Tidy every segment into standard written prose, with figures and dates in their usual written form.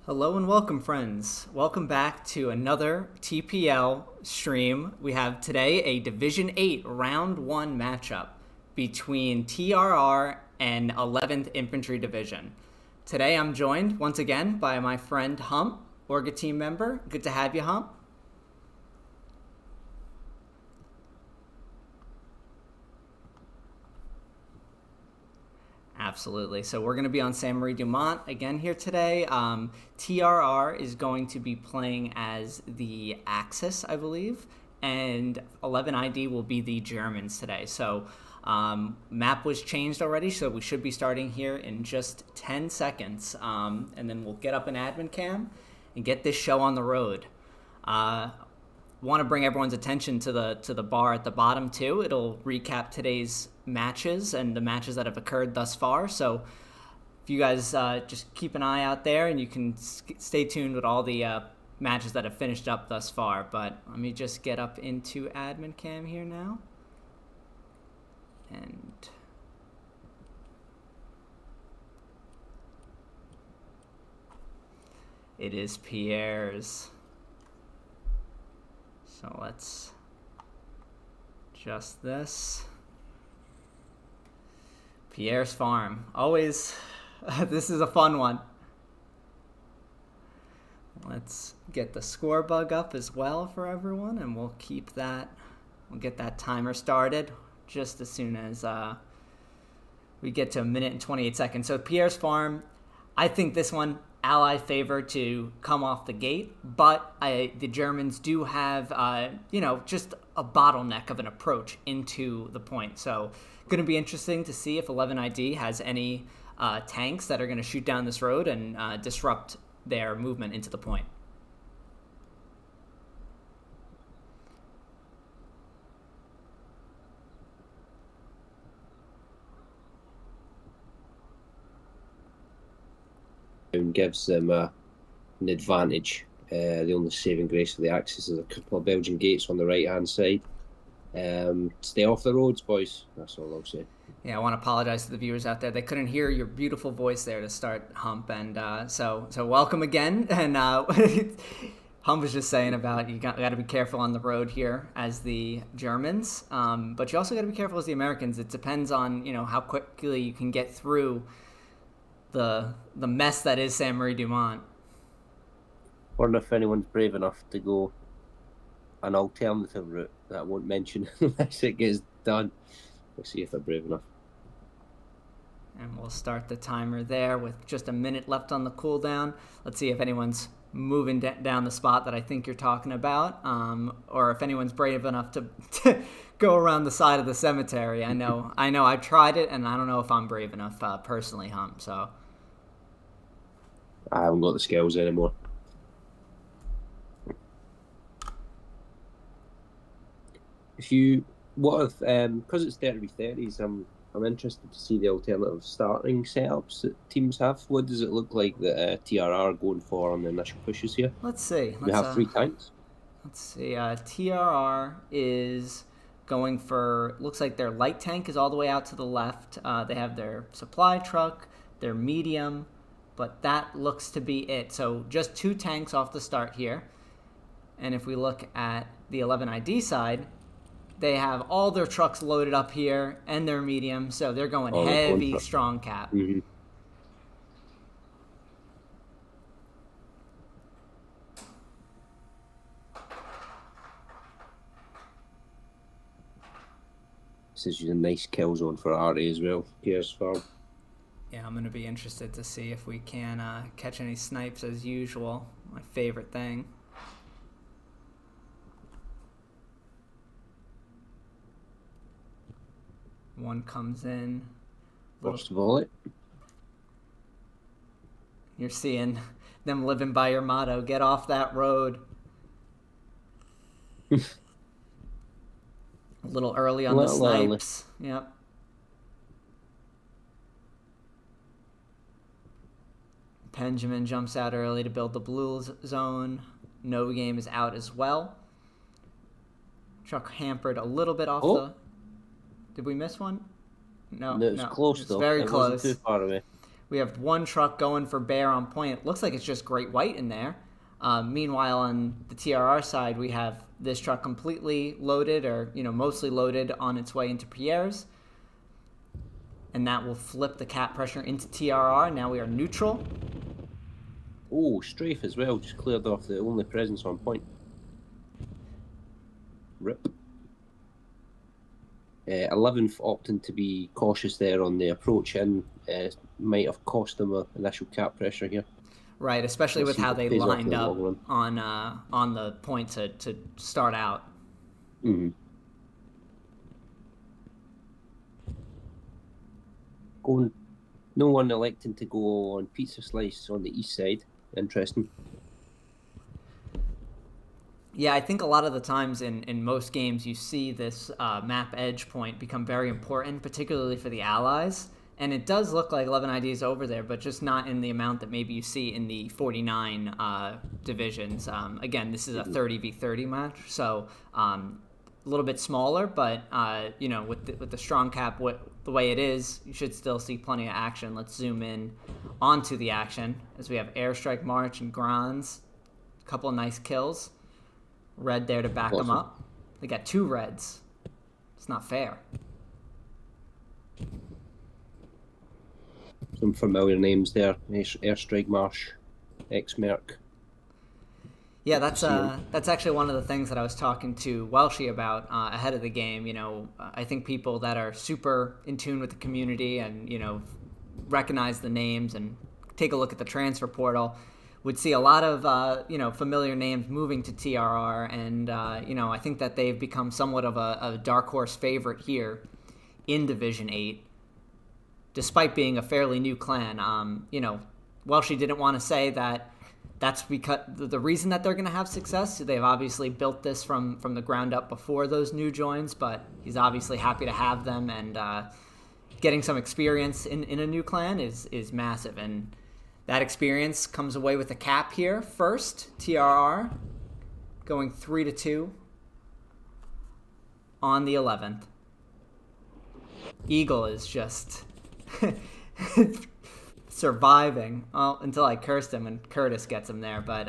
Hello and welcome, friends. Welcome back to another TPL stream. We have today a Division 8 Round 1 matchup between TRR and 11th Infantry Division. Today I'm joined once again by my friend Hump, Orga team member. Good to have you, Hump. Absolutely. So we're going to be on Saint Marie Dumont again here today. TRR is going to be playing as the Axis, I believe, and 11ID will be the Germans today. So map was changed already, so we should be starting here in just 10 seconds. And then we'll get up an admin cam and get this show on the road. Want to bring everyone's attention to the bar at the bottom too. It'll recap today's matches and the matches that have occurred thus far. So if you guys just keep an eye out there, and you can stay tuned with all the matches that have finished up thus far. But let me just get up into admin cam here now, and it is Pierre's. So let's adjust this. Pierre's farm. Always, this is a fun one. Let's get the score bug up as well for everyone, and we'll keep that. We'll get that timer started just as soon as we get to 1 minute and 28 seconds. So Pierre's farm, I think this one, ally favor to come off the gate, but the Germans do have, just a bottleneck of an approach into the point. So going to be interesting to see if 11ID has any tanks that are going to shoot down this road and disrupt their movement into the point. Gives them an advantage. The only saving grace for the Axis is a couple of Belgian gates on the right hand side. Stay off the roads, boys. That's all I'll say. Yeah, I want to apologize to the viewers out there. They couldn't hear your beautiful voice there to start, Hump, and so welcome again. And Hump was just saying about you got to be careful on the road here as the Germans, but you also got to be careful as the Americans. It depends on how quickly you can get through the mess that is Saint Marie Dumont. Wonder if anyone's brave enough to go an alternative route that I won't mention unless it gets done. We'll see if they're brave enough. And we'll start the timer there with just 1 minute left on the cooldown. Let's see if anyone's moving down the spot that I think you're talking about, or if anyone's brave enough to go around the side of the cemetery. I know I've tried it, and I don't know if I'm brave enough personally, Hump. So I haven't got the skills anymore. Because it's 30v30s, I'm interested to see the alternative starting setups that teams have. What does it look like that TRR are going for on the initial pushes here? Let's see. We have 3 tanks. Let's see. TRR is going for, looks like their light tank is all the way out to the left. They have their supply truck, their medium, but that looks to be it. So just 2 tanks off the start here. And if we look at the 11ID side, they have all their trucks loaded up here and their medium, so they're going heavy strong cap. Mm-hmm. This is a nice kill zone for Artie as well. Pierre's farm. Yeah, I'm going to be interested to see if we can catch any snipes as usual. My favorite thing. One comes in. First volley. You're seeing them living by your motto. Get off that road. A little early on the snipes. Yep. Benjamin jumps out early to build the blue zone. No game is out as well. Truck hampered a little bit off the... Did we miss one? No, It was close, it's though. very it close. Wasn't too far away. We have one truck going for bear on point. It looks like it's just Great White in there. Meanwhile, on the TRR side, we have this truck completely loaded, or mostly loaded, on its way into Pierre's. And that will flip the cap pressure into TRR. Now we are neutral. Oh, strafe as well, just cleared off the only presence on point. Rip. 11th opting to be cautious there on the approach in. Might have cost them initial cap pressure here. Right, especially with how they lined up on the point to start out. Mm-hmm. No one electing to go on pizza slice on the east side. Interesting. Yeah, I think a lot of the times in most games you see this map edge point become very important, particularly for the allies. And it does look like 11 ID is over there, but just not in the amount that maybe you see in the 49 divisions. Again, this is a 30v30 match, so a little bit smaller, but with the strong cap the way it is, you should still see plenty of action. Let's zoom in onto the action as we have Airstrike March and Grands. A couple of nice kills. Red there to back them up. They got 2 reds. It's not fair. Some familiar names there. Airstrike Marsh, ex-Merc. Yeah, that's actually one of the things that I was talking to Welshie about ahead of the game. I think people that are super in tune with the community and, recognize the names and take a look at the transfer portal would see a lot of, familiar names moving to TRR. And, I think that they've become somewhat of a dark horse favorite here in Division 8, despite being a fairly new clan. Welshie didn't want to say that that's because the reason that they're going to have success. They've obviously built this from the ground up before those new joins, but he's obviously happy to have them, and getting some experience in a new clan is massive. And that experience comes away with a cap here first. TRR going 3-2 on the 11th. Eagle is just surviving until I cursed him and Curtis gets him there. But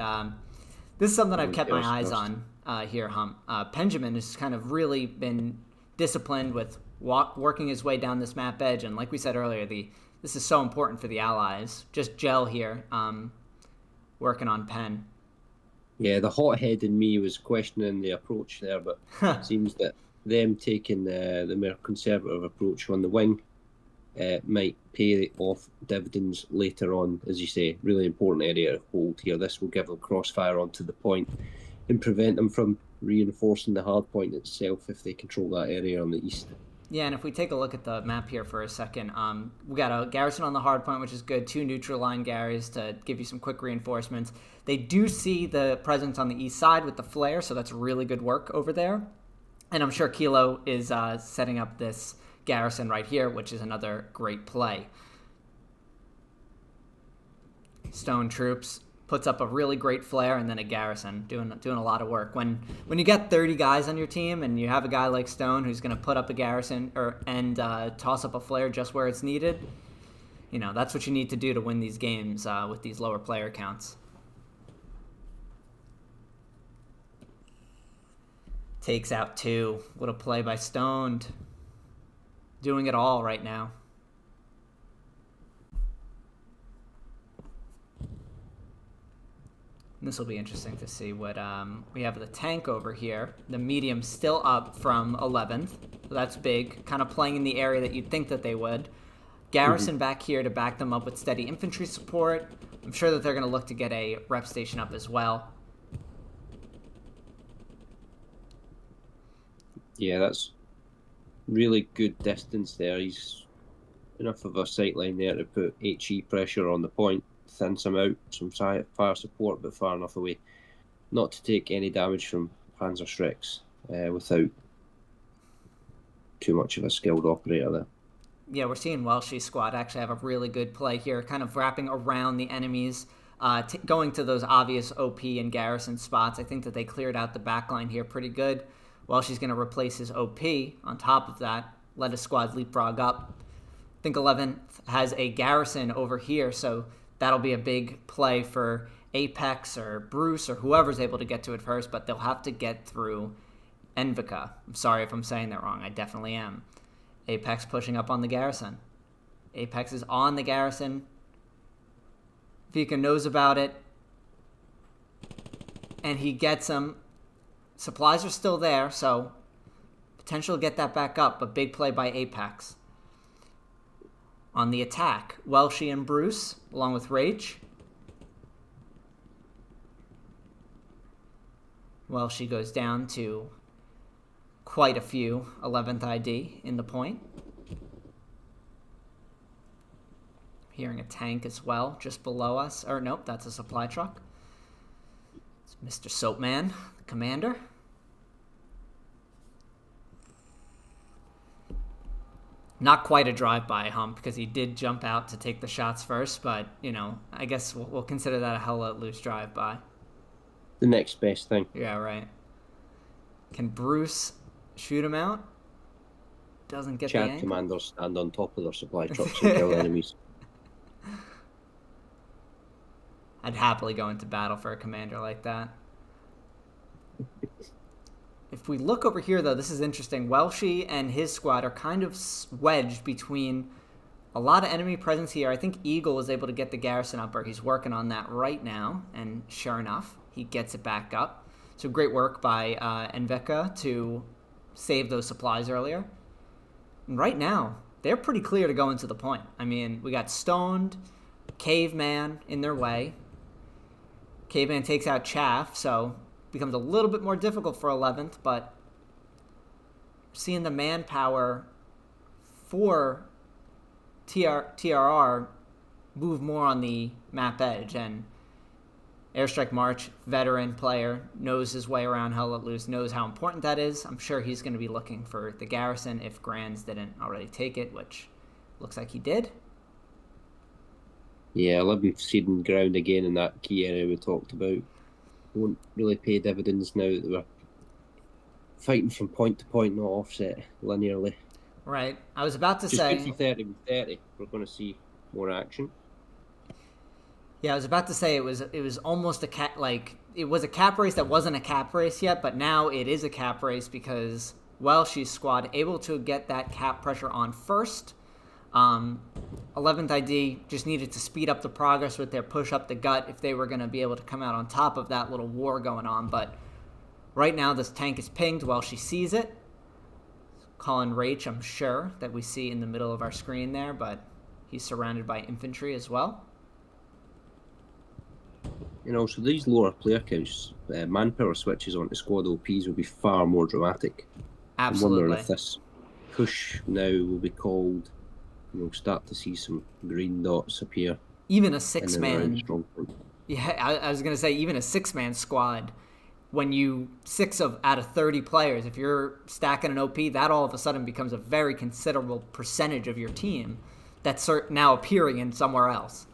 this is something I've kept my eyes on here, Hump. Benjamin has kind of really been disciplined with working his way down this map edge. And like we said earlier, this is so important for the allies. Just gel here, working on Pen. Yeah, the hothead in me was questioning the approach there, but it seems that them taking the more conservative approach on the wing might pay off dividends later on. As you say, really important area to hold here. This will give them crossfire onto the point and prevent them from reinforcing the hard point itself if they control that area on the east. Yeah, and if we take a look at the map here for a second, we got a garrison on the hard point, which is good. 2 neutral line Garys to give you some quick reinforcements. They do see the presence on the east side with the flare, so that's really good work over there. And I'm sure Kilo is setting up this garrison right here, which is another great play. Stone Troops puts up a really great flare, and then a garrison doing a lot of work. When you get 30 guys on your team and you have a guy like Stone who's going to put up a garrison and toss up a flare just where it's needed, that's what you need to do to win these games with these lower player counts. Takes out 2. What a play by Stoned. Doing it all right now. This will be interesting to see what we have the tank over here. The medium still up from 11th. So that's big. Kind of playing in the area that you'd think that they would. Garrison back here to back them up with steady infantry support. I'm sure that they're going to look to get a rep station up as well. Yeah, that's really good distance there. He's enough of a sight line there to put HE pressure on the point, thins him out, some fire support, but far enough away not to take any damage from Panzer Strix without too much of a skilled operator there. Yeah, we're seeing Welshie's squad actually have a really good play here, kind of wrapping around the enemies, going to those obvious OP and garrison spots. I think that they cleared out the backline here pretty good. Welshie's going to replace his OP on top of that, let his squad leapfrog up. think 11th has a garrison over here, so that'll be a big play for Apex or Bruce or whoever's able to get to it first, but they'll have to get through Envica. I'm sorry if I'm saying that wrong. I definitely am. Apex pushing up on the garrison. Apex is on the garrison. Vika knows about it. And he gets them. Supplies are still there, so potential to get that back up, but big play by Apex. On the attack, Welshie and Bruce, along with Rach. Welshie goes down to quite a few 11th ID in the point. Hearing a tank as well, just below us. Or nope, that's a supply truck. It's Mr. Soapman, the commander. Not quite a drive-by hump because he did jump out to take the shots first, but, you know, I guess we'll consider that a hell of a loose drive-by. The next best thing. Yeah, right. Can Bruce shoot him out? Doesn't get the angle. Chad commanders stand on top of their supply trucks and kill enemies. I'd happily go into battle for a commander like that. If we look over here, though, this is interesting. Welshie and his squad are kind of wedged between a lot of enemy presence here. I think Eagle was able to get the garrison up, or he's working on that right now. And sure enough, he gets it back up. So great work by Envica to save those supplies earlier. And right now, they're pretty clear to go into the point. I mean, we got Stoned, Caveman in their way. Caveman takes out Chaff, so becomes a little bit more difficult for 11th, but seeing the manpower for TRR move more on the map edge, and Airstrike March, veteran player, knows his way around Hell Let Loose, knows how important that is. I'm sure he's going to be looking for the garrison if Grands didn't already take it, which looks like he did. Yeah, 11th ceding ground again in that key area we talked about. Won't really pay dividends now that we're fighting from point to point, not offset linearly. Right. I was about to Just say... good for 30 with 30. We're going to see more action. Yeah, I was about to say it was almost it was a cap race that wasn't a cap race yet, but now it is a cap race because Welshie's squad able to get that cap pressure on first. 11th ID just needed to speed up the progress with their push up the gut if they were going to be able to come out on top of that little war going on. But right now this tank is pinged while she sees it. Colin Rach, I'm sure, that we see in the middle of our screen there, but he's surrounded by infantry as well. And also these lower player counts, manpower switches onto squad OPs will be far more dramatic. Absolutely. I'm wondering if this push now will be called. We'll start to see some green dots appear. Even a 6-man. Yeah, I was going to say, even a 6-man squad, when you 6 out of 30 players, if you're stacking an OP, that all of a sudden becomes a very considerable percentage of your team that's now appearing in somewhere else.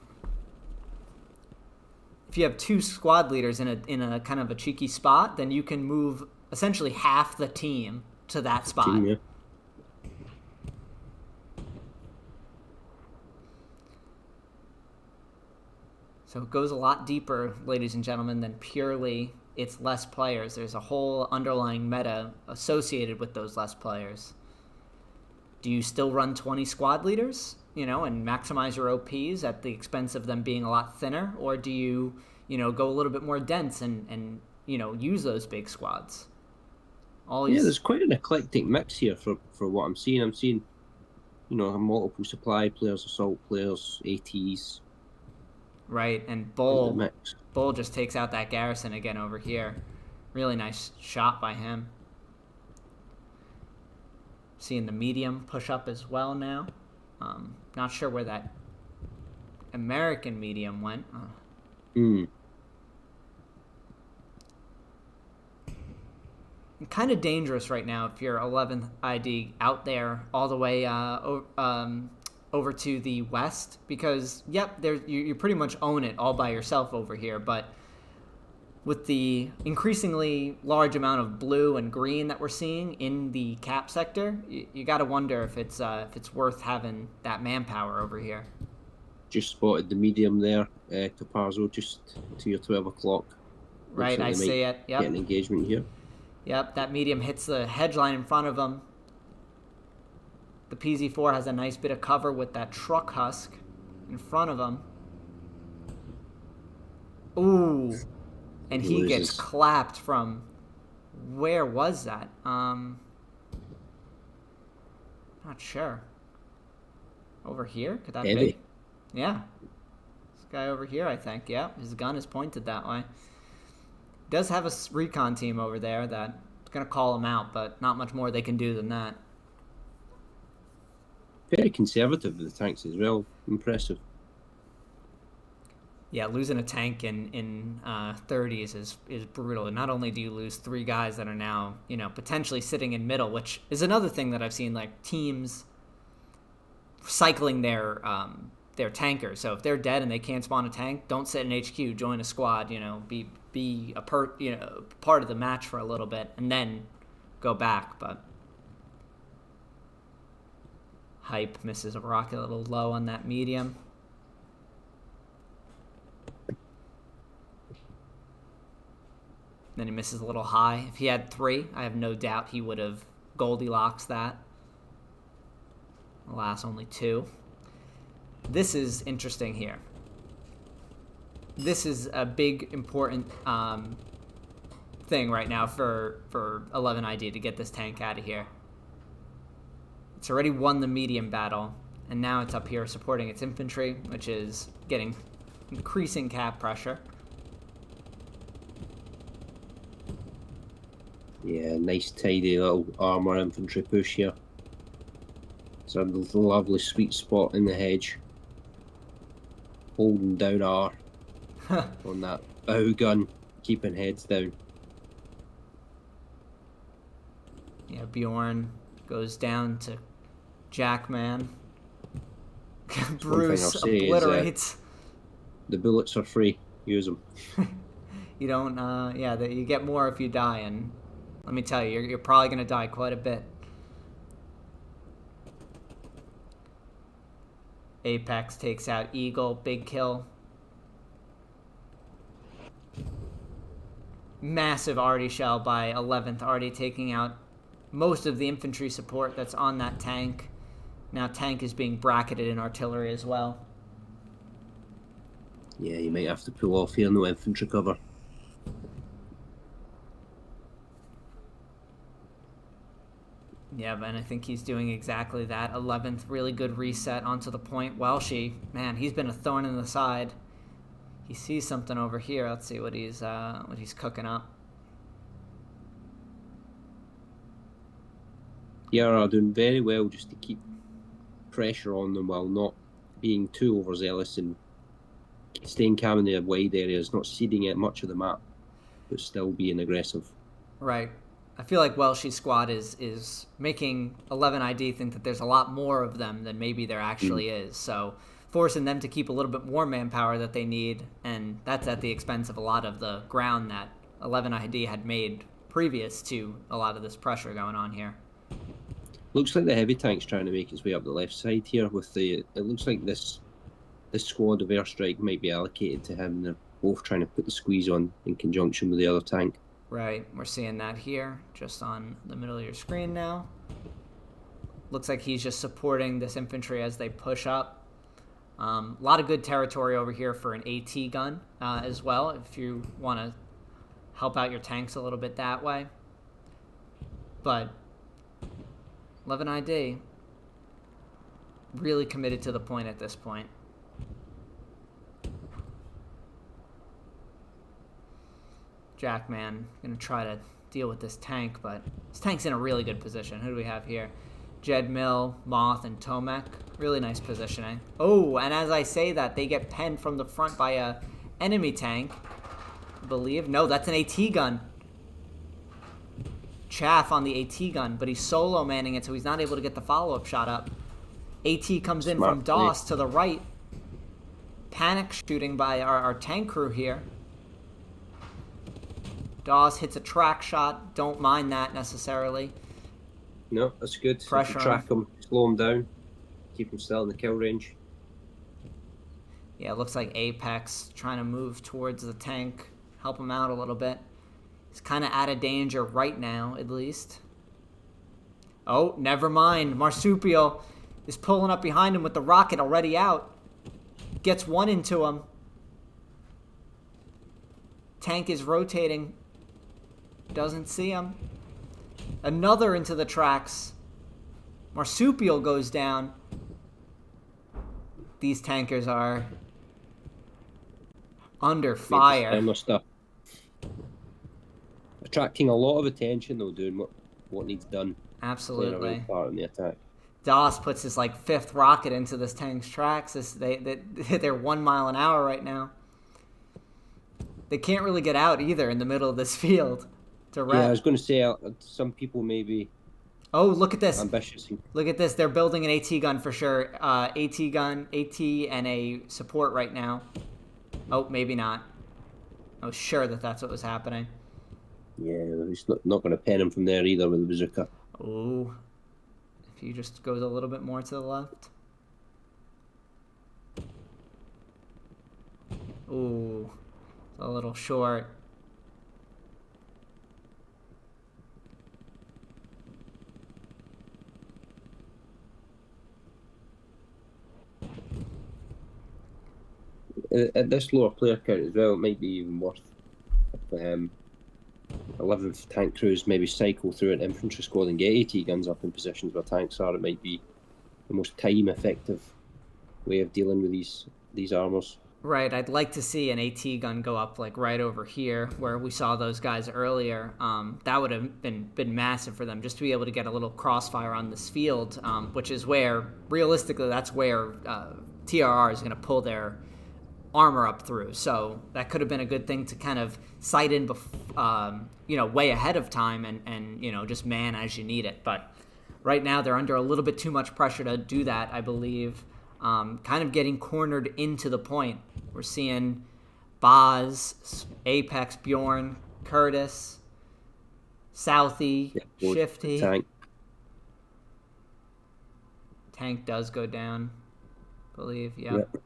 If you have 2 squad leaders in a kind of a cheeky spot, then you can move essentially half the team to that spot. Yeah. So it goes a lot deeper, ladies and gentlemen, than purely it's less players. There's a whole underlying meta associated with those less players. Do you still run 20 squad leaders, and maximize your OPs at the expense of them being a lot thinner? Or do you, go a little bit more dense and use those big squads? There's quite an eclectic mix here for what I'm seeing. I'm seeing, multiple supply players, assault players, ATs. Right, and Bull just takes out that garrison again over here. Really nice shot by him. Seeing the medium push up as well now. Not sure where that American medium went. Kind of dangerous right now if you're 11th ID out there all the way over to the west, because you pretty much own it all by yourself over here, but with the increasingly large amount of blue and green that we're seeing in the cap sector, you got to wonder if it's worth having that manpower over here. Just spotted the medium there, Caparzo, just to your 12 o'clock. Right, I see it. Yep. Get an engagement here. Yep, that medium hits the hedge line in front of him. The PZ4 has a nice bit of cover with that truck husk in front of him. Ooh. And he gets clapped from... Where was that? Not sure. Over here? Could that be? Yeah. This guy over here, I think. Yeah, his gun is pointed that way. Does have a recon team over there that's going to call him out, but not much more they can do than that. Very conservative with the tanks as well. Impressive. Yeah, losing a tank in 30s is brutal. And not only do you lose 3 guys that are now, potentially sitting in middle, which is another thing that I've seen, like teams cycling their tankers. So if they're dead and they can't spawn a tank, don't sit in HQ, join a squad, be a part of the match for a little bit and then go back. But Hype misses a rocket a little low on that medium. Then he misses a little high. If he had 3, I have no doubt he would have Goldilocks that. Alas, only 2. This is interesting here. This is a big, important thing right now for 11ID to get this tank out of here. It's already won the medium battle, and now it's up here supporting its infantry, which is getting increasing cap pressure. Yeah, nice tidy little armour infantry push here. It's a lovely sweet spot in the hedge. Holding down R on that bow gun, keeping heads down. Yeah, Bjorn goes down to Jackman. Bruce obliterates. The bullets are free. Use them. You don't, you get more if you die, and let me tell you, you're probably going to die quite a bit. Apex takes out Eagle, big kill. Massive arty shell by 11th arty, taking out most of the infantry support that's on that tank. Now tank is being bracketed in artillery as well. Yeah, you might have to pull off here, no infantry cover. Yeah, and I think he's doing exactly that. 11th, really good reset onto the point. Welshie, man, he's been a thorn in the side. He sees something over here. Let's see what he's cooking up. TRR doing very well just to keep pressure on them while not being too overzealous and staying calm in the wide areas, not ceding out much of the map, but still being aggressive. Right. I feel like Welshie's squad is making 11ID think that there's a lot more of them than maybe there actually is. So forcing them to keep a little bit more manpower that they need, and that's at the expense of a lot of the ground that 11ID had made previous to a lot of this pressure going on here. Looks like the heavy tank's trying to make its way up the left side here. It looks like this squad of airstrike might be allocated to him. They're both trying to put the squeeze on in conjunction with the other tank. Right, we're seeing that here, just on the middle of your screen now. Looks like he's just supporting this infantry as they push up. A lot of good territory over here for an AT gun as well, if you want to help out your tanks a little bit that way. But 11ID really committed to the point at this point. Jackman gonna try to deal with this tank, but this tank's in a really good position. Who do we have here? Jed Mill, Moth, and Tomek. Really nice positioning. Oh, and as I say that, they get penned from the front by a enemy tank, I believe. No, that's an AT gun. Chaff on the AT gun, but he's solo manning it, so he's not able to get the follow-up shot up. AT comes in from DOS to the right. Panic shooting by our tank crew here. Dawes hits a track shot. Don't mind that necessarily. No, that's good. Pressure If you track him, slow him down, keep him still in the kill range. Yeah, it looks like Apex trying to move towards the tank, help him out a little bit. He's kind of out of danger right now, at least. Oh, never mind. Marsupial is pulling up behind him with the rocket already out. Gets one into him. Tank is rotating. Doesn't see him. Another into the tracks. Marsupial goes down. These tankers are under fire. Stuff. Attracting a lot of attention, though, doing what needs done. Absolutely. Part in the attack. Dawes puts his like 5th rocket into this tank's tracks. They're 1 mile an hour right now. They can't really get out either in the middle of this field. Yeah, I was going to say some people maybe. Oh, look at this! Ambitious. Look at this. They're building an AT gun for sure. AT gun, AT, and a support right now. Oh, maybe not. I was sure that that's what was happening. Yeah, he's not going to pen him from there either with the bazooka. Oh, if he just goes a little bit more to the left. Ooh, a little short. At this lower player count as well, it might be even worth 11th tank crews maybe cycle through an infantry squad and get AT guns up in positions where tanks are. It might be the most time effective way of dealing with these armors. Right, I'd like to see an AT gun go up like right over here where we saw those guys earlier. That would have been massive for them just to be able to get a little crossfire on this field, which is where, realistically, that's where TRR is going to pull their armor up through. So that could have been a good thing to kind of sight in, way ahead of time and just man as you need it. But right now they're under a little bit too much pressure to do that, I believe. Kind of getting cornered into the point. We're seeing Boz, Apex, Bjorn, Curtis, Southie, Shifty. Tank does go down, I believe. Yep.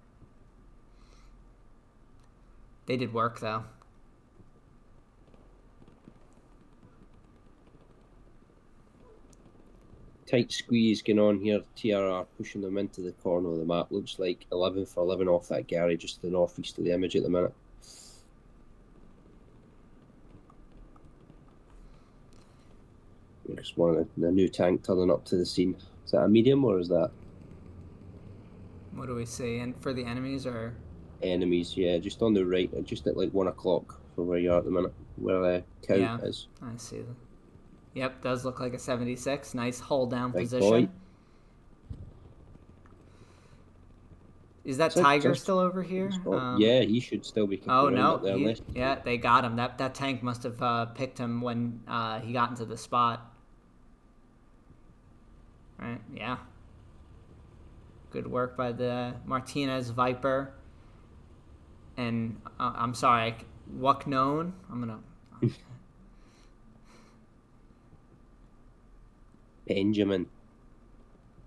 They did work, though. Tight squeeze going on here. TRR pushing them into the corner of the map. Looks like 11 for 11 off that Gary, just to the northeast of the image at the minute. Just one of the new tank turning up to the scene. Is that a medium or is that? What do we see? And for the enemies or? Enemies, yeah, just on the right, just at like 1 o'clock for where you are at the minute, where Count is. I see them. Yep, does look like a 76. Nice hold down Big position. boy. Is that Tiger still over here? Yeah, he should still be kicking around up there. Yeah, they got him. That tank must have picked him when he got into the spot. Right, yeah. Good work by the Martinez Viper. And I'm sorry, Waknone. I'm going to... Benjamin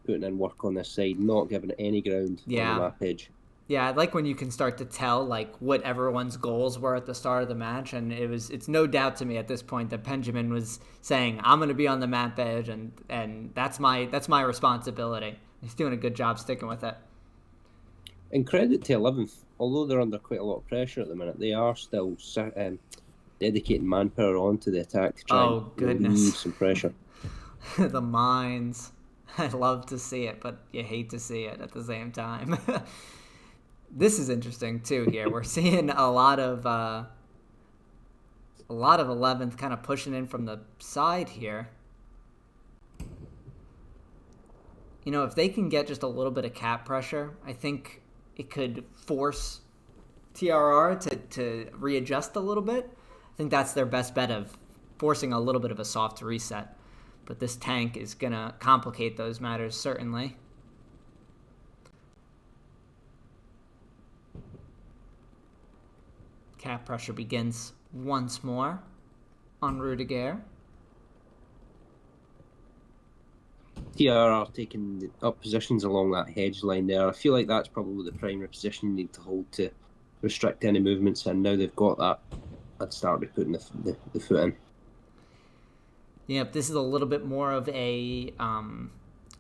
putting in work on this side, not giving it any ground on the map edge. Yeah, I like when you can start to tell like what everyone's goals were at the start of the match, and it's no doubt to me at this point that Benjamin was saying, I'm going to be on the map edge, and that's my responsibility. He's doing a good job sticking with it. And credit to 11th, although they're under quite a lot of pressure at the minute, they are still dedicating manpower onto the attack to try and relieve some pressure. The mines. I love to see it, but you hate to see it at the same time. This is interesting too here. We're seeing a lot of 11th kind of pushing in from the side here. If they can get just a little bit of cap pressure, I think it could force TRR to readjust a little bit. I think that's their best bet of forcing a little bit of a soft reset. But this tank is going to complicate those matters, certainly. Cap pressure begins once more. on Rudiger. TRR taking up positions along that hedge line there. I feel like that's probably the primary position you need to hold to restrict any movements, and now they've got that, I'd start with putting the foot in. Yep, this is a little bit more of a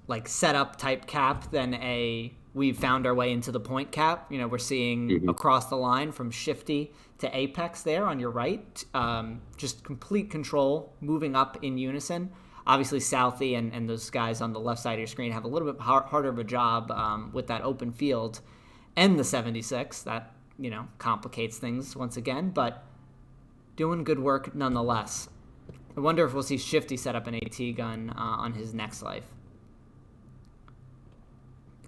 like setup type cap than a we've found our way into the point cap. You know, we're seeing across the line from Shifty to Apex there on your right. Just complete control, moving up in unison. Obviously, Southie and those guys on the left side of your screen have a little bit harder of a job with that open field and the 76. That, you know, complicates things once again, but doing good work nonetheless. I wonder if we'll see Shifty set up an AT gun on his next life.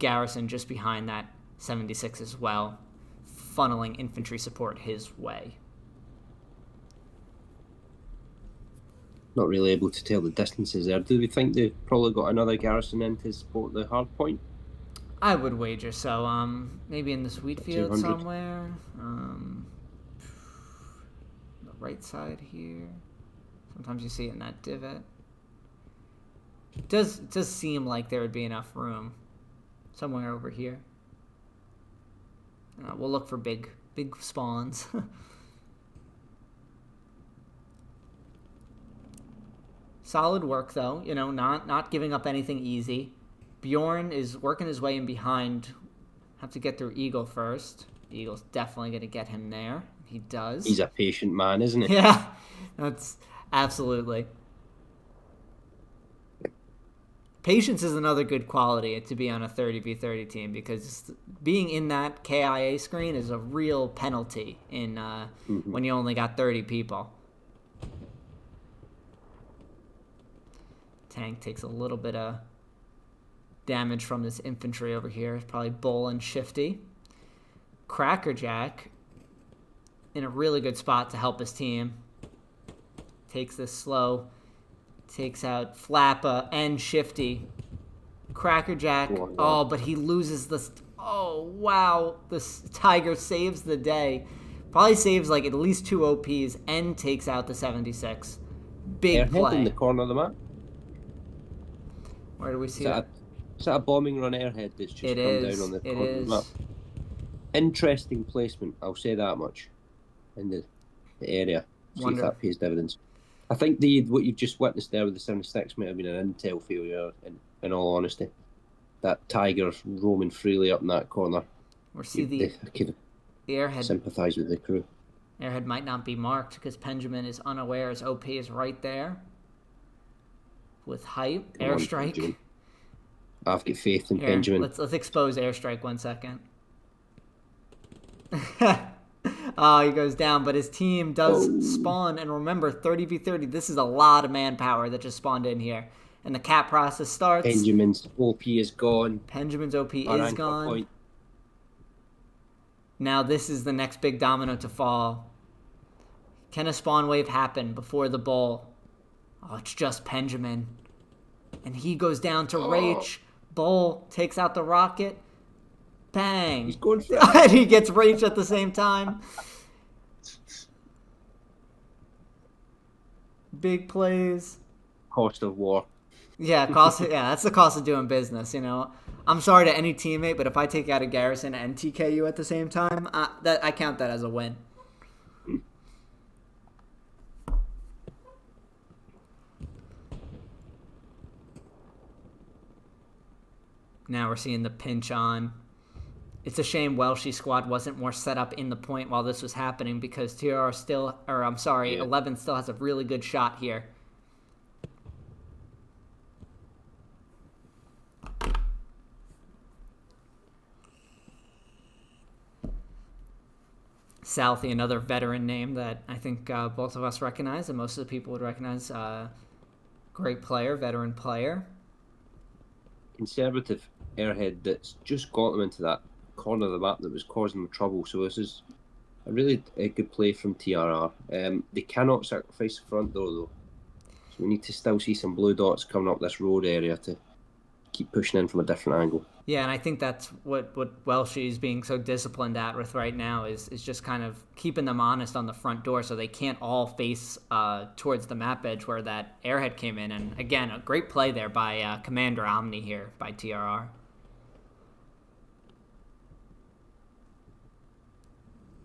Garrison just behind that 76 as well, funneling infantry support his way. Not really able to tell the distances there. Do we think they've probably got another garrison in to support the hard point? I would wager so. Maybe in this wheat field somewhere. The right side here. Sometimes you see it in that divot. It does seem like there would be enough room somewhere over here. We'll look for big spawns. Solid work, though. You know, not giving up anything easy. Bjorn is working his way in behind. Have to get through Eagle first. Eagle's definitely going to get him there. He does. He's a patient man, isn't he? Yeah, that's absolutely. Patience is another good quality to be on a 30v30 team, because being in that KIA screen is a real penalty in when you only got 30 people. Tank takes a little bit of damage from this infantry over here. Probably Bull and Shifty. Crackerjack in a really good spot to help his team. Takes this slow. Takes out Flappa and Shifty. Crackerjack. Oh, but he loses this. Oh, wow. This Tiger saves the day. Probably saves like at least 2 OPs and takes out the 76. Big play. In the corner of the map. Where do we see it? Is that a bombing run airhead that's just come down on the corner of the map? Interesting placement, I'll say that much, in the area. See if that pays dividends. I think what you've just witnessed there with the 76 might have been an intel failure, in all honesty. That Tiger roaming freely up in that corner. Or see the airhead. Sympathise with the crew. Airhead might not be marked because Benjamin is unaware. His OP is right there. With hype, airstrike. I've got faith in Benjamin. Let's expose airstrike 1 second. Oh, he goes down, but his team does spawn. And remember, 30v30, this is a lot of manpower that just spawned in here. And the cap process starts. Benjamin's OP is gone. Benjamin's OP is gone. Point. Now this is the next big domino to fall. Can a spawn wave happen before the Bull? Oh, it's just Benjamin. And he goes down to Rach. Bull takes out the rocket. Bang. He's going for it. And he gets Rach at the same time. Big plays. Cost of war. Yeah, that's the cost of doing business, you know. I'm sorry to any teammate, but if I take out a Garrison and TK you at the same time, I count that as a win. Now we're seeing the pinch on. It's a shame Welsh's squad wasn't more set up in the point while this was happening, because TRR still, 11 still has a really good shot here. Southie, another veteran name that I think both of us recognize and most of the people would recognize. Great player, veteran player. Conservative airhead that's just got them into that corner of the map that was causing them trouble. So this is a really good play from TRR. They cannot sacrifice the front door though. So we need to still see some blue dots coming up this road area to keep pushing in from a different angle. Yeah, and I think that's what Welshie's being so disciplined at with right now is just kind of keeping them honest on the front door so they can't all face towards the map edge where that airhead came in. And again, a great play there by Commander Omni here by TRR.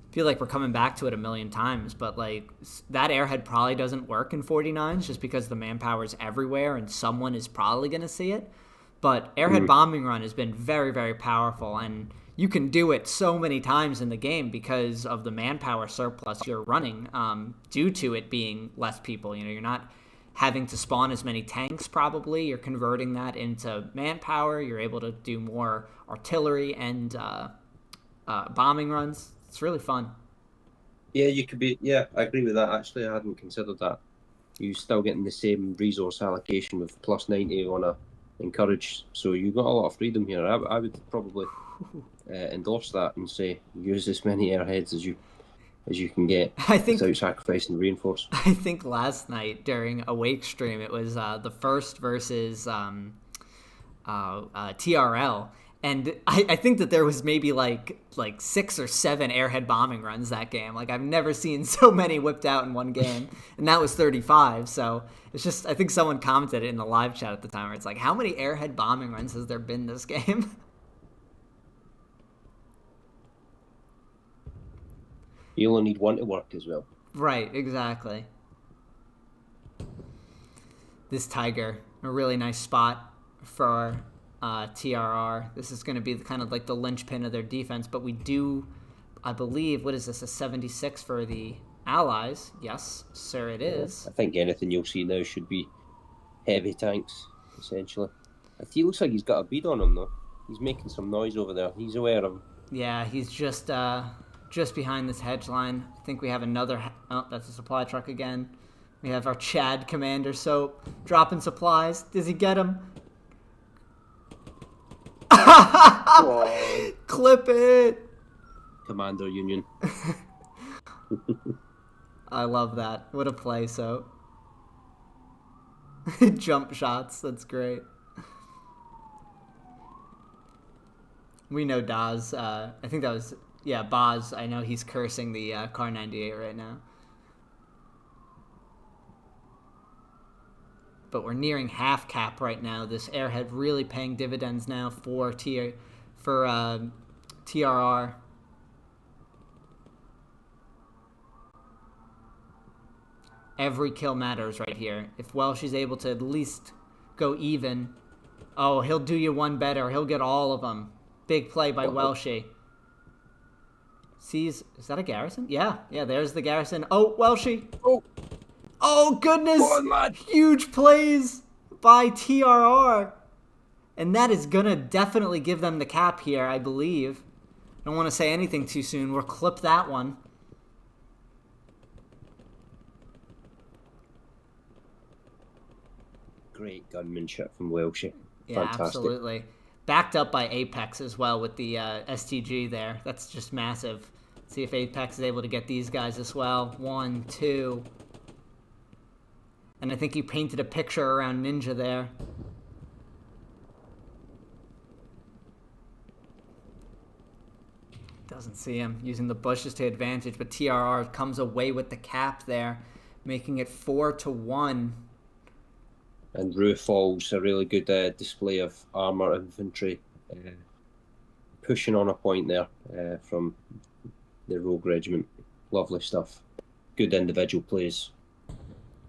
I feel like we're coming back to it a million times, but like that airhead probably doesn't work in 49s just because the manpower is everywhere and someone is probably going to see it. But airhead bombing run has been very, very powerful, and you can do it so many times in the game because of the manpower surplus you're running due to it being less people. You know, you're not having to spawn as many tanks probably. You're converting that into manpower. You're able to do more artillery and bombing runs. It's really fun. Yeah, you could be. Yeah, I agree with that. Actually, I hadn't considered that. You're still getting the same resource allocation with plus 90 on a encourage, so you've got a lot of freedom here. I would probably endorse that and say use as many airheads as you can get without sacrificing the reinforce. I think last night during a Wake stream it was the first versus TRL, and I think that there was maybe like 6 or 7 airhead bombing runs that game. Like I've never seen so many whipped out in one game, and that was 35. So it's just, I think someone commented it in the live chat at the time where it's like, how many airhead bombing runs has there been this game? You only need one to work as well. Right, exactly. This Tiger, a really nice spot for TRR. This is going to be kind of like the linchpin of their defense, but we do, I believe, what is this, a 76 for the Allies? Yes, sir, it is. I think anything you'll see now should be heavy tanks, essentially. He looks like he's got a bead on him, though. He's making some noise over there. He's aware of him. Yeah, he's just behind this hedge line. I think we have another... Oh, that's a supply truck again. We have our Chad Commander Soap dropping supplies. Does he get him? Clip it! Commander Union. I love that. What a play, Soap. Jump shots. That's great. We know Daz. I think that was... Yeah, Boz. I know he's cursing the Car 98 right now. But we're nearing half cap right now. This airhead really paying dividends now for TRR. Every kill matters right here. If Welsh is able to at least go even, oh, he'll do you one better. He'll get all of them. Big play by Welshie. Sees, is that a garrison? Yeah, there's the garrison. Oh, Welshie. Oh, goodness. On, huge plays by TRR. And that is going to definitely give them the cap here, I believe. I don't want to say anything too soon. We'll clip that one. Great gunmanship from Welshie. Yeah, Fantastic. absolutely. Backed up by Apex as well with the STG there. That's just massive. See if Apex is able to get these guys as well. 1, 2. And I think he painted a picture around Ninja there. Doesn't see him. Using the bushes to advantage, but TRR comes away with the cap there, making it 4-1. And Rue falls, a really good display of armour infantry. Pushing on a point there from the Rogue Regiment. Lovely stuff. Good individual plays,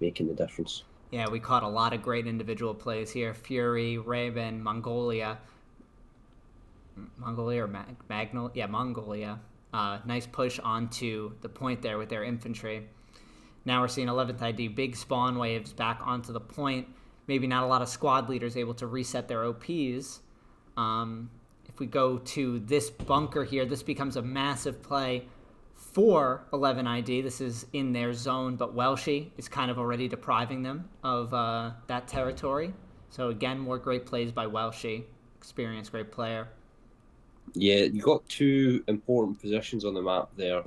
making the difference. Yeah, we caught a lot of great individual plays here. Fury, Raven, Mongolia. Mongolia or Magnol? Yeah, Mongolia. Nice push onto the point there with their infantry. Now we're seeing 11th ID, big spawn waves back onto the point. Maybe not a lot of squad leaders able to reset their OPs. If we go to this bunker here, this becomes a massive play for 11 ID. This is in their zone, but Welshie is kind of already depriving them of that territory. So again, more great plays by Welshie. Experienced, great player. Yeah, you got two important positions on the map there,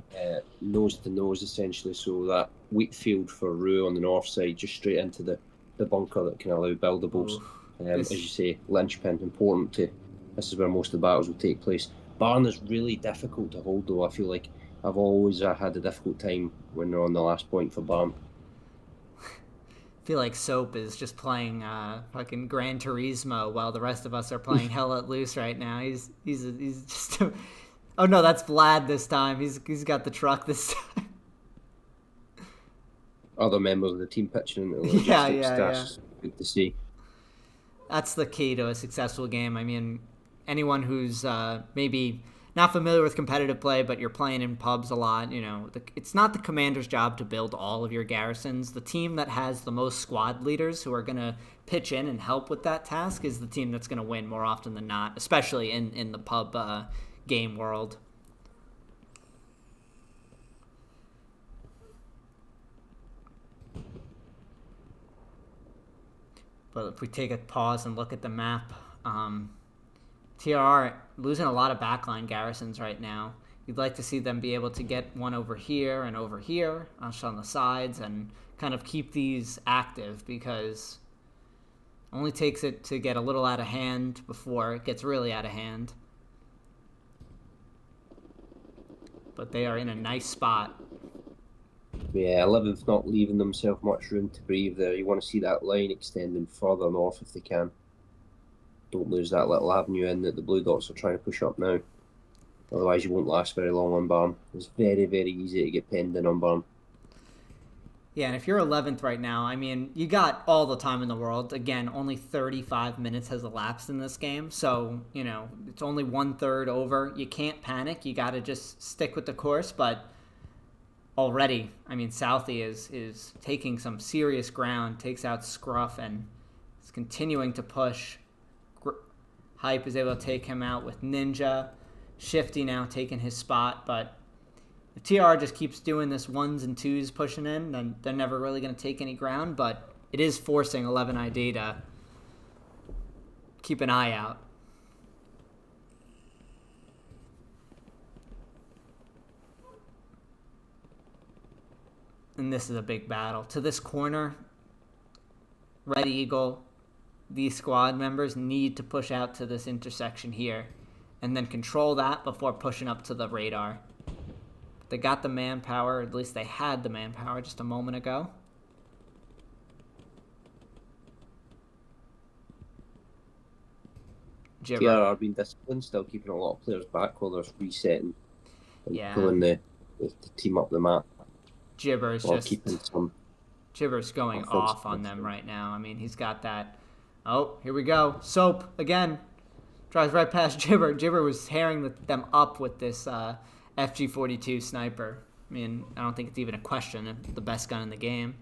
nose to nose essentially. So that wheat field for Rue on the north side, just straight into the bunker that can allow buildables. As you say, linchpin, important to. This is where most of the battles will take place. Barn is really difficult to hold, though. I feel like I've always had a difficult time when they're on the last point for Barn. I feel like Soap is just playing fucking Gran Turismo while the rest of us are playing Hell Let Loose right now. He's just. Oh no, that's Vlad this time. He's got the truck this time. Other members of the team pitching into the logistics tasks. Good to see. That's the key to a successful game. I mean, anyone who's maybe not familiar with competitive play, but you're playing in pubs a lot, it's not the commander's job to build all of your garrisons. The team that has the most squad leaders who are going to pitch in and help with that task is the team that's going to win more often than not, especially in the pub game world. But if we take a pause and look at the map, TRR losing a lot of backline garrisons right now. You'd like to see them be able to get one over here, just on the sides, and kind of keep these active, because it only takes it to get a little out of hand before it gets really out of hand. But they are in a nice spot. Yeah, 11th not leaving themselves much room to breathe there. You want to see that line extending further north if they can. Don't lose that little avenue in that the Blue Dots are trying to push up now. Otherwise you won't last very long on Barn. It's very, very easy to get penned in on Barn. Yeah, and if you're 11th right now, I mean, you got all the time in the world. Again, only 35 minutes has elapsed in this game. So, it's only 1/3 over. You can't panic. You got to just stick with the course. But already, I mean, Southie is taking some serious ground, takes out Scruff, and is continuing to push. Hype is able to take him out with Ninja. Shifty now taking his spot, but if TR just keeps doing this 1s and 2s pushing in, then they're never really going to take any ground, but it is forcing 11 ID to keep an eye out. And this is a big battle. To this corner, Red Eagle, these squad members need to push out to this intersection here and then control that before pushing up to the radar. They got the manpower, at least they had the manpower just a moment ago. TRR being disciplined, still keeping a lot of players back while they're resetting and pulling the team up the map. Gibber's going off on them right now. I mean, he's got that. Oh, here we go. Soap again. Drives right past Gibber. Gibber was tearing them up with this FG-42 sniper. I mean, I don't think it's even a question. The best gun in the game.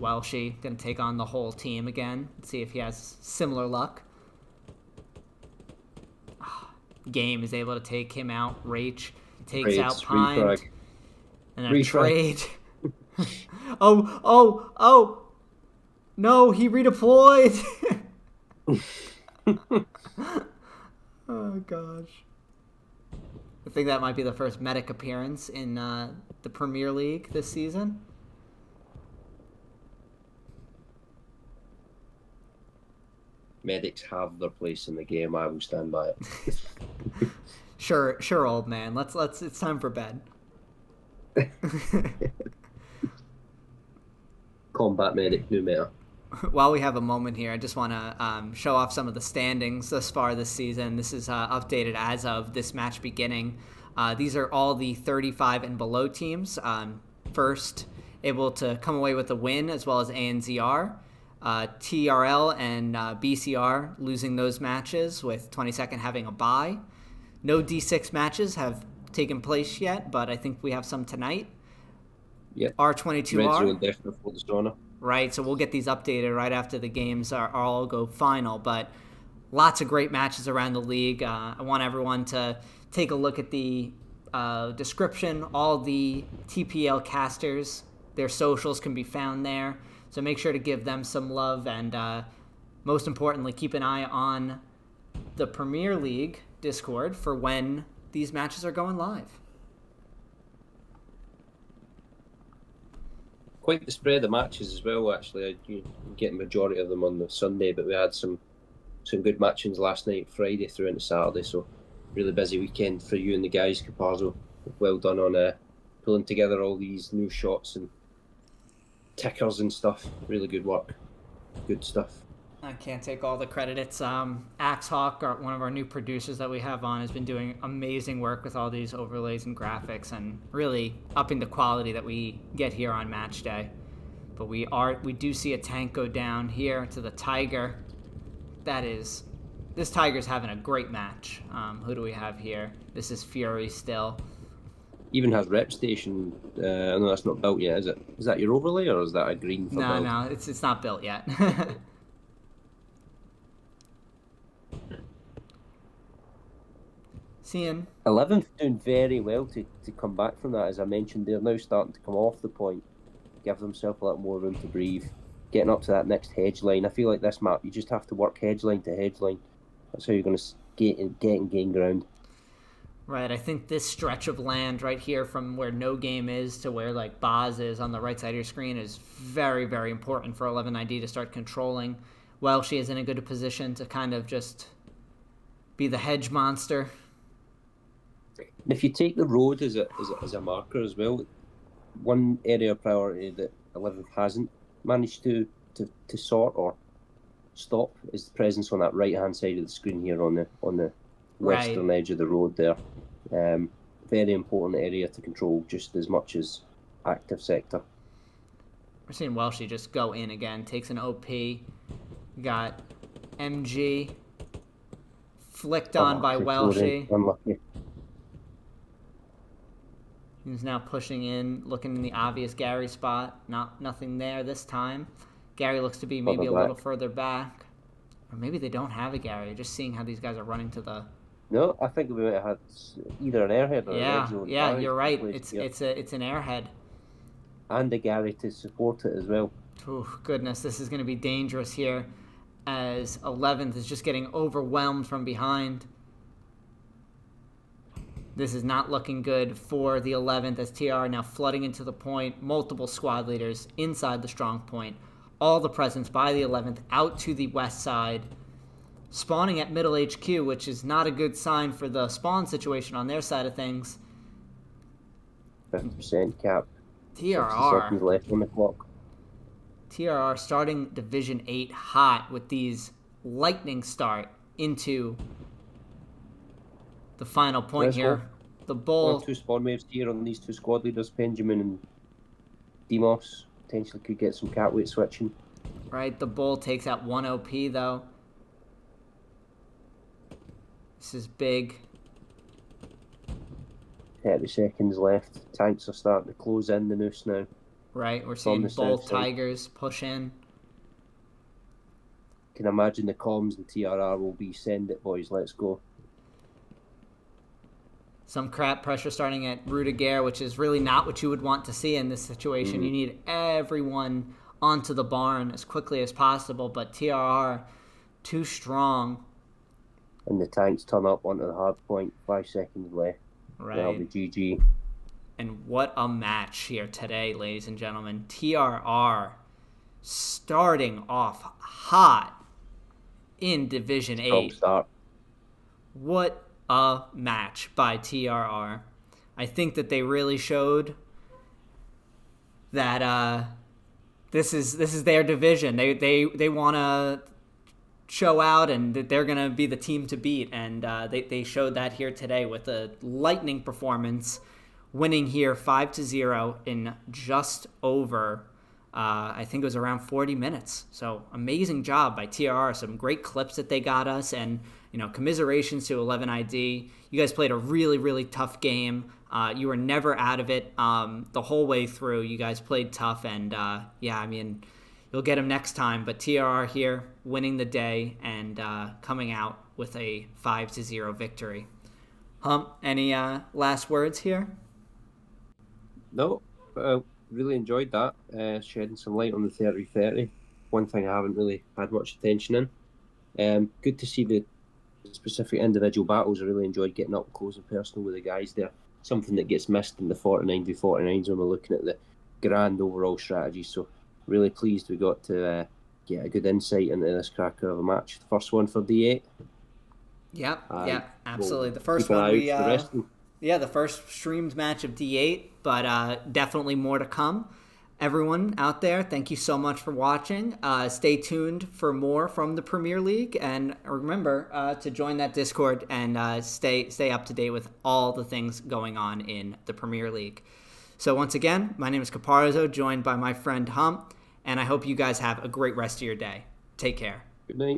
Welshie going to take on the whole team again. Let's see if he has similar luck. Game is able to take him out. Rach takes out Pine. And a trade. Oh. No, he redeployed. Oh, gosh. I think that might be the first medic appearance in the Premier League this season. Medics have their place in the game. I will stand by it. Sure, old man. Let's. It's time for bed. Combat medic, new meta. While we have a moment here, I just want to show off some of the standings thus far this season. This is updated as of this match beginning. These are all the 35 and below teams. First, able to come away with a win, as well as ANZR. TRL and BCR losing those matches, with 22nd having a bye. No D6 matches have taken place yet, but I think we have some tonight. Yep. R22R. Right, so we'll get these updated right after the games are all go final, but lots of great matches around the league. I want everyone to take a look at the description. All the TPL casters, their socials can be found there, so make sure to give them some love, and most importantly, keep an eye on the Premier League Discord for when these matches are going live. Quite the spread of matches as well, actually. You get the majority of them on the Sunday, but we had some good matches last night, Friday through into Saturday, so really busy weekend for you and the guys, Caparzo. Well done on pulling together all these new shots and tickers and stuff. Really good work. Good stuff. I can't take all the credit. It's Axhawk, one of our new producers that we have on, has been doing amazing work with all these overlays and graphics and really upping the quality that we get here on match day. But we do see a tank go down here to the Tiger. This Tiger's having a great match. Who do we have here? This is Fury still. Even has rep station. I know that's not built yet, is it? Is that your overlay or is that a green for build? No, it's not built yet. Seeing 11th doing very well to come back from that. As I mentioned, they're now starting to come off the point, give themselves a little more room to breathe, getting up to that next hedge line. I feel like this map, you just have to work hedge line to hedge line. That's how you're going to get and gain ground. Right, I think this stretch of land right here from where no game is to where like Boz is on the right side of your screen is very, very important for 11ID to start controlling. Welshie is in a good position to kind of just be the hedge monster. And if you take the road as a marker as well, one area of priority that 11th hasn't managed to sort or stop is the presence on that right-hand side of the screen here on the western edge of the road there. Very important area to control just as much as active sector. We're seeing Welshie just go in again, takes an OP, got MG flicked on by Welshie. Unlucky. He's now pushing in, looking in the obvious Gary spot. Nothing there this time. Gary looks to be maybe a little further back. Or maybe they don't have a Gary. Just seeing how these guys are running to the... No, I think we might have had either an airhead or a red zone. Yeah, you're right. It's an airhead. And a Gary to support it as well. Oh, goodness, this is going to be dangerous here as 11th is just getting overwhelmed from behind. This is not looking good for the 11th as TRR now flooding into the point. Multiple squad leaders inside the strong point. All the presence by the 11th out to the west side. Spawning at middle HQ, which is not a good sign for the spawn situation on their side of things. 50% cap. TRR. Seconds left on the clock. TRR starting Division 8 hot with these lightning start into the final point here. The Bull. 2 spawn waves here on these 2 squad leaders, Benjamin and Demos. Potentially could get some cat weight switching. Right, the Bull takes out 1 OP though. This is big. 30 seconds left. Tanks are starting to close in the noose now. Right, we're seeing both Tigers push in. Can imagine the comms and TRR will be send it, boys, let's go. Some crap pressure starting at Rudiger, which is really not what you would want to see in this situation. You need everyone onto the barn as quickly as possible, but TRR too strong. And the tanks turn up onto the hard point, 5 seconds left. Right. That'll be GG. And what a match here today, ladies and gentlemen. TRR starting off hot in Division 8. Strong start. What a match by TRR. I think that they really showed that this is their division. They want to show out and that they're going to be the team to beat. And they showed that here today with a lightning performance, winning here 5-0 in just over, I think it was around 40 minutes. So amazing job by TRR. Some great clips that they got us, and commiserations to 11ID. You guys played a really, really tough game. You were never out of it the whole way through. You guys played tough, and you'll get them next time. But TRR here winning the day and coming out with a 5-0 victory. Hump, any last words here? No, really enjoyed that. Shedding some light on the 30-30. One thing I haven't really had much attention in. Good to see the specific individual battles. I really enjoyed getting up close and personal with the guys there. Something that gets missed in the 49v49s when we're looking at grand overall strategy. So really pleased we got to get a good insight into this cracker of a match. The first one for D8. Yep, absolutely. We'll The first keep an one eye we, out for the rest of them. the first streamed match of D8, but definitely more to come. Everyone out there, thank you so much for watching. Stay tuned for more from the Premier League, and remember to join that Discord and stay up to date with all the things going on in the Premier League. So once again, my name is Caparzo, joined by my friend Hump, and I hope you guys have a great rest of your day. Take care. Good night.